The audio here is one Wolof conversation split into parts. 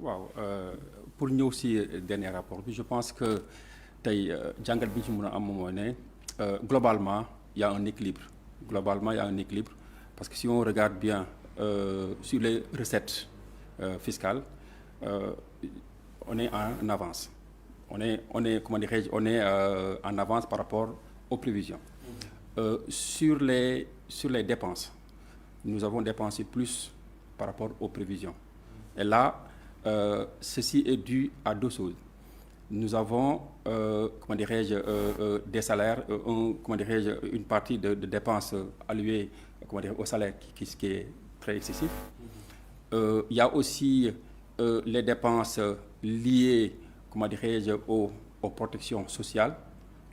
waaw pour ñëw si dernier rapport bi je pense que tey jàngat bi ñu ci mën a am mooy ne globalement il y a un équilibre parce que si on regarde bien sur les recettes fiscales on est en avance on est comment dirais-je on est en avance par rapport aux prévisions sur les dépenses nous avons dépensé plus par rapport aux prévisions et là ceci est dû à deux choses. Nous avons, comment dirais-je, des salaires, une partie de dépenses allouées, au salaire qui est très excessif. Il y a aussi les dépenses liées, comment dirais-je, aux protections sociales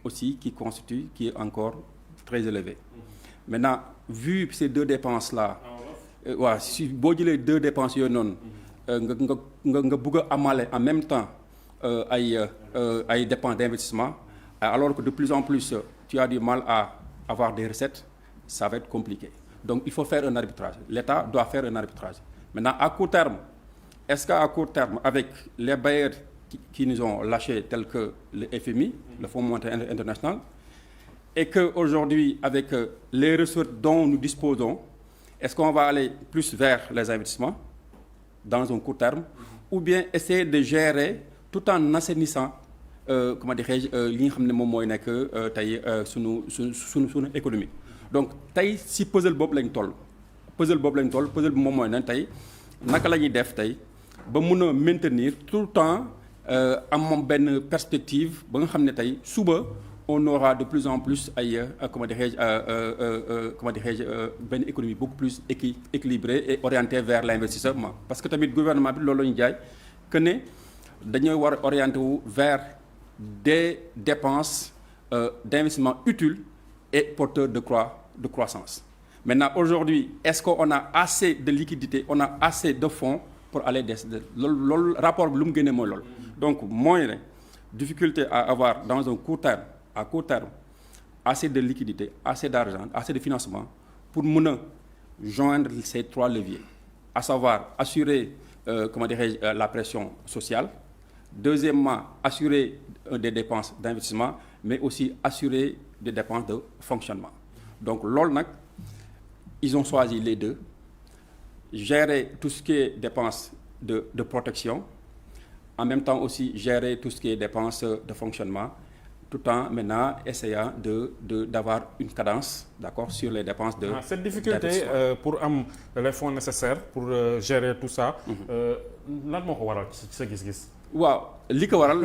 aussi qui est encore très élevée. Maintenant, vu ces deux dépenses-là, si boo jëlee deux dépenses yooyu noonu. nga bëgg a amale en même temps ay dépenses d'investissement alors que de plus en plus tu as du mal à avoir des recettes, ça va être compliqué. Donc il faut faire un arbitrage. L'État doit faire un arbitrage. Maintenant à court terme, est-ce qu'à court terme avec les bailleurs qui nous ont lâchés tels que le FMI, le Fonds monétaire international, et que aujourd'hui avec les ressources dont nous disposons, est-ce qu'on va aller plus vers les investissements dans un court terme ou bien essayer de gérer tout en assainissant comment dirais-je li nga xam ne moom mooy nekk tey sunu économie. Donc tey si puzzle boobu lañ toll puzzle bi moom mooy ne tey naka la ñuy def tey ba mun a maintenir tout le temps am moom benn perspective ba nga xam ne tey suba on aura de plus en plus ay comment dirais-je benn économie beaucoup plus équilibrée et orientée vers l'investissement. Parce que tamit gouvernement bi loolu la ñu jaay que ne dañoo war a orienter wu vers des dépenses d'investissement utiles et porteurs de croissance. Maintenant aujourd'hui est-ce qu'on a assez de liquidités, on a assez de fonds pour aller loolu rapport bi lu mu génnee mooy loolu. Donc mooy ne difficulté à avoir dans un à court terme assez de liquidité, assez d'argent, assez de financement pour mën a joindre ces trois leviers, à savoir assurer la pression sociale, deuxièmement assurer des dépenses d'investissement, mais aussi assurer des dépenses de fonctionnement. Donc loolu nag ils ont choisi les deux, gérer tout ce qui est dépenses de protection, en même temps aussi gérer tout ce qui est dépenses de fonctionnement, tout en maintenant essayant d'avoir une cadence, d'accord, sur les dépenses de cette difficulté pour am les fonds nécessaires pour gérer tout ça lan moo ko waral ci sa gis-gis. waaw li ko waral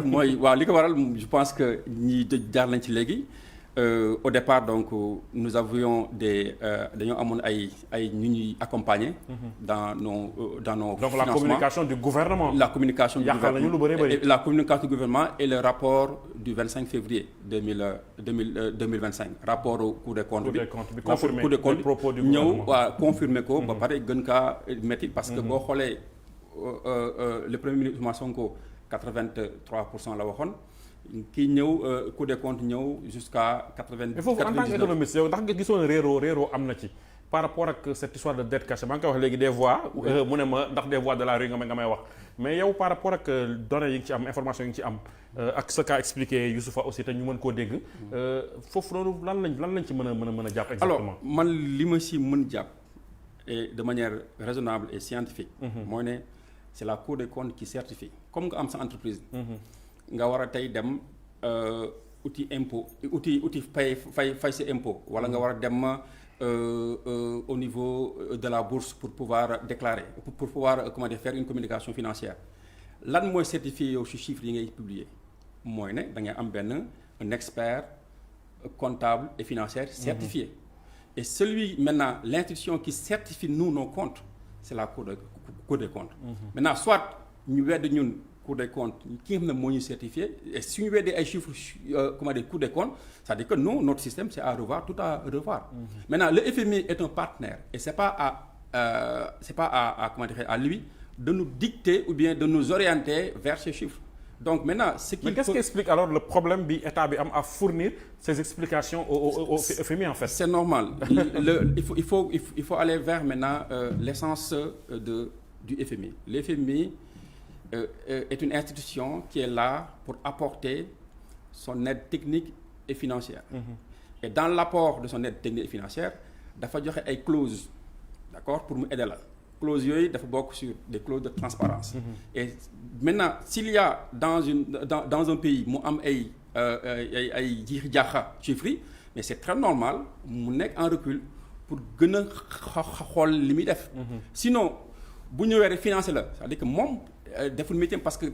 je pense que ñi jaar nañ ci léegi au départ donc nous avions dañoo amoon ay ñu ñuy accompagner dans nos donc financements. la communication du gouvernement. La communication du gouvernement et le rapport du 25 février 2025 rapport au Cour des comptes bi Cour des comptes ñëw confirmer ko ba pare gën kaa métti parce que boo xoolee le premier ministre Ousmane Sonko 83% la waxoon. kii ñëw Cour des comptes ñëw jusqu'à 90. mais foofu en tant qu'économiste yow ndax nga gisoon réeroo am na ci par rapport ak cette histoire de dette cachée maa ngi koy wax léegi des voix mu ne ma ndax des voix de la rue nga may wax mais yow par rapport ak données yi ngi ci am information yi ngi ci am ak ce qu'a expliqué Youssoufa aussi te ñu mën koo dégg foofu noonu lan lañ ci mën a jàpp exactement. Alors man li ma si mën jàpp et de manière raisonnable et scientifique mooy ne c'est la Cour des comptes qui certifie comme nga am sa entreprise nga war a tey dem outil impôt outil fay sa impôt wala nga war a dem au niveau de la bourse pour pouvoir déclarer pour pouvoir faire une communication financière lan mooy certifié yow ci chiffres yi ngay publier mooy ne da ngay am un expert comptable et financier certifié et celui maintenant l'institution qui certifie nos comptes c'est la Cour des comptes maintenant soit ñu wedd ñun Cour des comptes ki nga xam ne moo ñu certifié et suñu weddee ay chiffres Cour des comptes c'est-à-dire que nous notre système c'est à revoir tout à revoir. Maintenant le FMI est un partenaire et c'est pas à lui de nous dicter ou bien de nous orienter vers ces chiffres. Donc maintenant mais qu'est-ce qui explique alors le problème bi état bi am à fournir ces explications au FMI en fait. C'est normal. Il faut aller vers maintenant l'essence du FMI. Le FMI est une institution qui est là pour apporter son aide technique et financière. Et dans l'apport de son aide technique et financière dafa joxe ay clauses d'accord pour mu aider la clauses yooyu dafa bokk sur des clauses de transparence et maintenant s'il y a dans un pays mu am ay jiixi jaaxa chiffres yi mais c'est très normal mu nekk en recul pour gën a xool li muy def sinon bu ñëwee rek financé la c'est-à-dire que moom deful métier parce que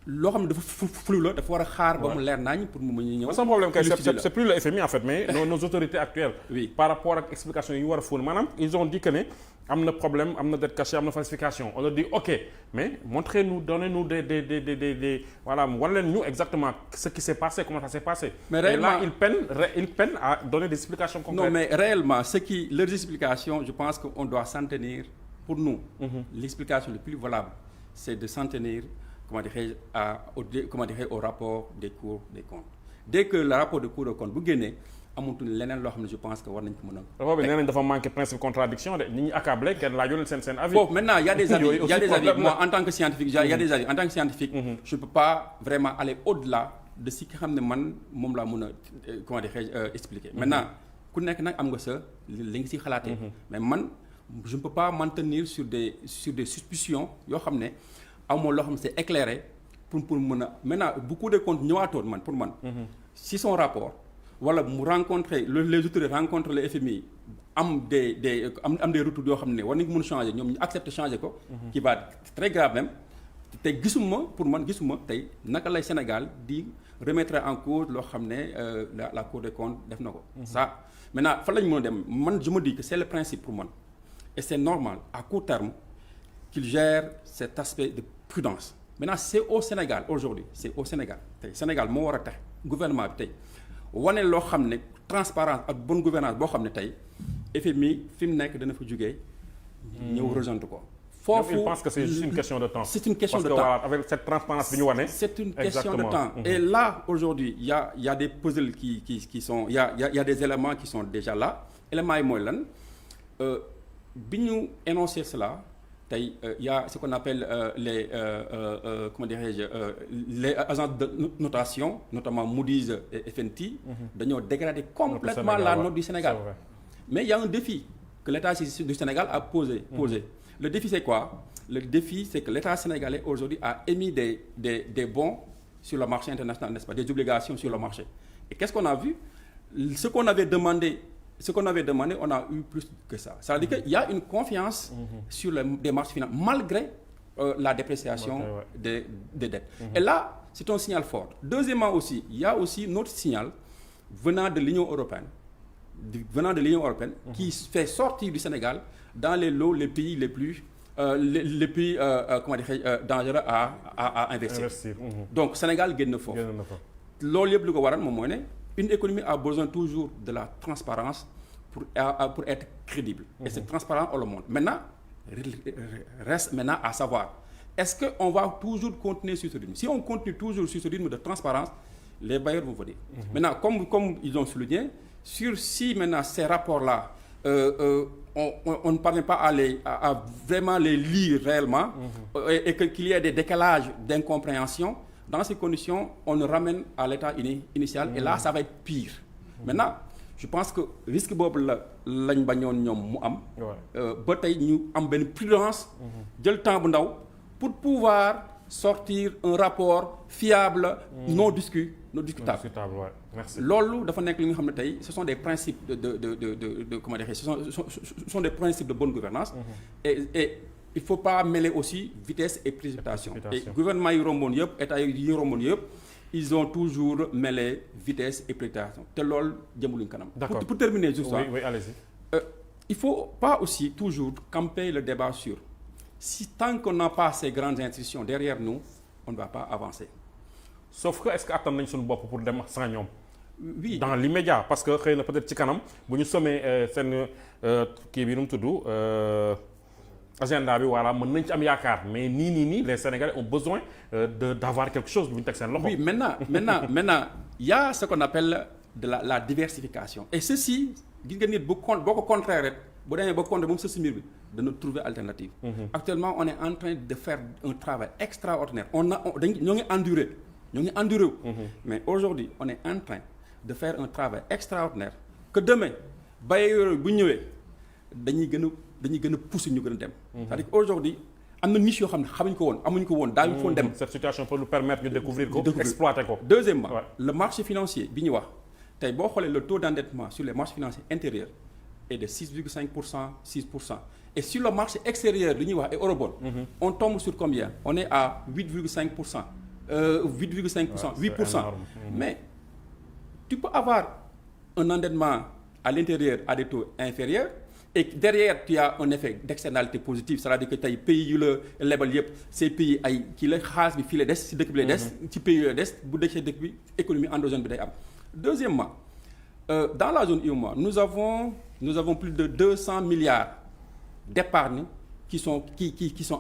loo xam ne dafa flou la dafa war a xaar ba mu leer nañ pour mu ñëw. sans problème kay c'est plus le FMI en fait mais nos autorités actuelles. Oui. Par rapport ak explication yi ñu war a fourni maanaam ils ont dit que ne am na problème am na dette cachée am na falsification on leur dit ok mais montrez-nous donnez-nous des voilà war leen ñu exactement ce qui s'est passé comment ça s'est passé. Mais réellement et là ils peinent à donner des explications concrètes. Non mais réellement leurs explications je pense qu'on doit s'en tenir pour nous. L'explication la plus valable c'est de s'en tenir. Au rapport des cours des comptes dès que le rapport des cours des comptes bu génnee amatul leneen loo xam ne je pense que war nañ ko mën a. rapport bi nee nañ dafa manqué principe contradiction de ñi ñuy accablé kenn laajoo leen seen avis. bon maintenant il y a des avis moi en tant que scientifique il y a des avis en tant que scientifique. Je peux pas vraiment aller au-delà de ce ki xam ne man moom laa mën a expliquer. Maintenant ku nekk nag am nga sa li nga si xalaatee. Mais man je ne peux pas m'en tenir sur des suspicions yoo xam ne. amoo loo xam ne c'est éclairé pour mën a maintenant bu Cour des comptes ñëwaatoon man pour man. si son rapport wala mu rencontrer les autorités rencontrent le FMI am des retours yoo xam ne war nañ ko mën changer ñoom ñu accepter changer ko. qui va très grave même te gisuma tey naka lay Sénégal di remettre en cause loo xam ne la Cour des comptes def na ko. ça maintenant fan la ñu mën a dem man je me dis que c'est le principe pour man et c'est normal à court terme qu'il gère cet aspect de prudence. Maintenant c'est au Sénégal aujourd'hui c'est au Sénégal tey Sénégal moo war a tax gouvernement bi tey wane loo xam ne transparence ak bonne gouvernance boo xam ne tey FMI fi mu nekk dana fa jógee ñëw rejoindre ko. foofu je pense que c'est juste une question de temps. C'est une question de temps parce que voilà avec cette transparence bi ñu wane. C'est une question de temps. Et là aujourd'hui il y a des puzzles qui sont il y a des éléments qui sont déjà là éléments yi mooy lan bi ñu énoncer cela. tey il y a ce qu'on appelle les agences de notation notamment Moody's et FNT. dañoo dégrader complètement la note du Sénégal. Mais il y a un défi que l'État du Sénégal a posé. Le défi c'est quoi? Le défi c'est que l'État sénégalais aujourd'hui a émis des bons sur le marché international, n'est-ce pas? Des obligations sur le marché. Et qu'est-ce qu'on a vu? Ce qu'on avait demandé, on a eu plus que ça. C'est-à-dire qu'il y a une confiance sur des marchés financiers, malgré la dépréciation des dettes. Et là, c'est un signal fort. Deuxièmement aussi, il y a aussi notre signal venant de l'Union européenne, qui fait sortir du Sénégal dans les lots les pays les plus dangereux à investir. Donc Sénégal génn na foofu. loolu yëpp li ko waral moom mooy ne une économie a besoin toujours de la transparence pour être crédible. Et cette transparence on le montre. Maintenant reste à savoir est-ce que on va toujours continuer sur ce rythme? Si on continue toujours sur ce rythme de transparence, les bailleurs vont venir. Maintenant comme ils ont souligné si maintenant ces rapports-là on ne parvient pas à vraiment les lire réellement et qu'il y ait des décalages d'incompréhension, dans ces conditions on nous ramène à l'état initial et là ça va être pire. Maintenant je pense que risque boobu lañ bañoon ñoom mu am ba tey ñu am benn prudence jël temps bu ndaw pour pouvoir sortir un rapport fiable non discutable. Merci. Loolu dafa nekk li nga xam ne tey ce sont des principes de comment dire ce sont des principes de bonne gouvernance et il faut pas mêler aussi vitesse et précipitation. Et gouvernement yi romboon yëpp état yi romboon yëpp ils ont toujours mêlé vitesse et précipitation te loolu jëmuluñ kanam. Pour terminer juste ça. Oui, allez-y. Il faut pas aussi toujours camper le débat sur si tant qu'on n'a pas ces grandes institutions derrière nous on ne va pas avancer. Sauf que est-ce que attan nañ suñu bopp pour dem sans ñoom. Oui dans l'immédiat parce que xëy na peut-être ci kanam bu ñu sommee seen kii bi nu mu tudd agenda bi voilà mën nañ ci am yaakaar mais nii les Sénégalais ont besoin d'avoir quelque chose bu ñu teg seen loxo. Oui maintenant il y a ce qu'on appelle de la diversification et ceci gis nga nit boo ko contraire rek bu demee ba compter ba mu sës si mbir bi dana trouver alternative. Actuellement on est en train de faire un travail extraordinaire ñoo ngi enduré mais aujourd'hui on est en train de faire un travail extraordinaire que demain bailleurs bu ñëwee dañuy gën a pousser ñu gën a dem. c'est-à-dire que aujourd'hui am na niche yoo xam ne xamuñ ko woon amuñ ko woon daañu foon dem. cette situation peut nous permettre de découvrir ko exploiter ko. Deuxièmement le marché financier bi ñu wax tey boo xoolee le taux d'endettement sur les marchés financiers intérieurs est de 6,5%, 6%. Et sur le marché extérieur li ñuy wax et eurobond on tombe sur combien? On est à 8,5%. 8%. Mais tu peux avoir un endettement à l'intérieur à des taux inférieurs et derrière tu as un effet d'externalité positive, c'est-à-dire que tey pays yu la lebal yëpp ces pays ay kii la xaalis bi fii la des ci dëkk bi lay des ci pays yooyu des bu dëkkee dëkk bi économie endogène bi day am. Deuxièmement dans la zone UEMOA nous avons plus de 200 milliards d'épargne qui sont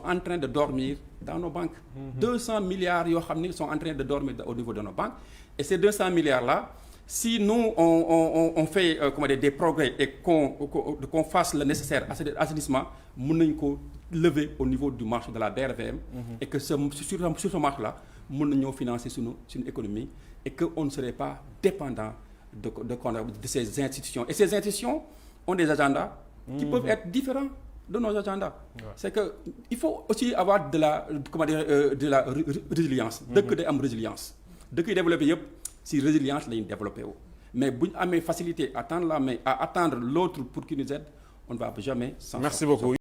en train de dormir dans nos banques. 200 milliards yoo xam ne sont en train de dormir au niveau de nos banques et ces 200 milliards là si nous on fait des progrès et qu'on fasse le nécessaire assainissement mën nañ ko lever au niveau du marché de la BRVM et que sur ce marché là mën nañoo financer suñu économie et que on ne serait pas dépendant de ces institutions et ces institutions ont des agendas qui peuvent être différents de nos agendas. C'est que il faut aussi avoir de la résilience. dëkk day am résilience. dëkk yi développé yëpp si résilience lañu développé wu mais bu ñu amee facilité à tendre la main à attendre l'autre pour qu'il nous aide on ne va jamais s'en sortir. Merci beaucoup.